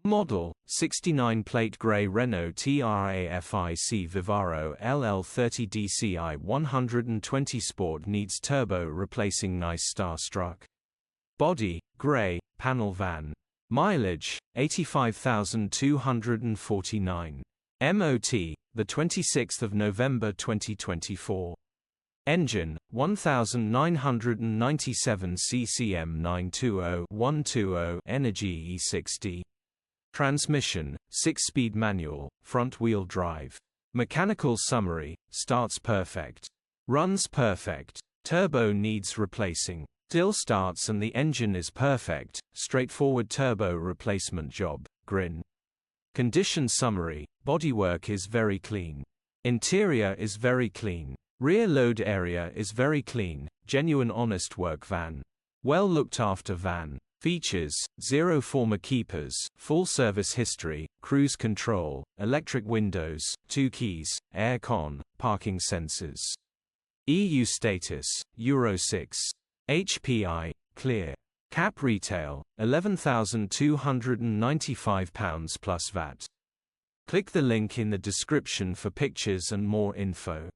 Model, 69 plate grey Renault Trafic VIVARO LL30 dCi 120 Sport needs turbo replacing nice Starstruck. Body, grey, panel van. Mileage, 85,249. MOT, the 26th of November 2024. Engine, 1997 CCM 920-120 Energy E60. Transmission, 6-speed manual, front-wheel drive. Mechanical summary, starts perfect. Runs perfect. Turbo needs replacing. Still starts and the engine is perfect, straightforward turbo replacement job, grin. Condition summary, bodywork is very clean. Interior is very clean. Rear load area is very clean, genuine honest work van. Well looked after van. Features, 0 former keepers, full service history, cruise control, electric windows, 2 keys, air con, parking sensors. EU status, Euro 6. HPI, clear. Cap retail, £11,295 plus VAT. Click the link in the description for pictures and more info.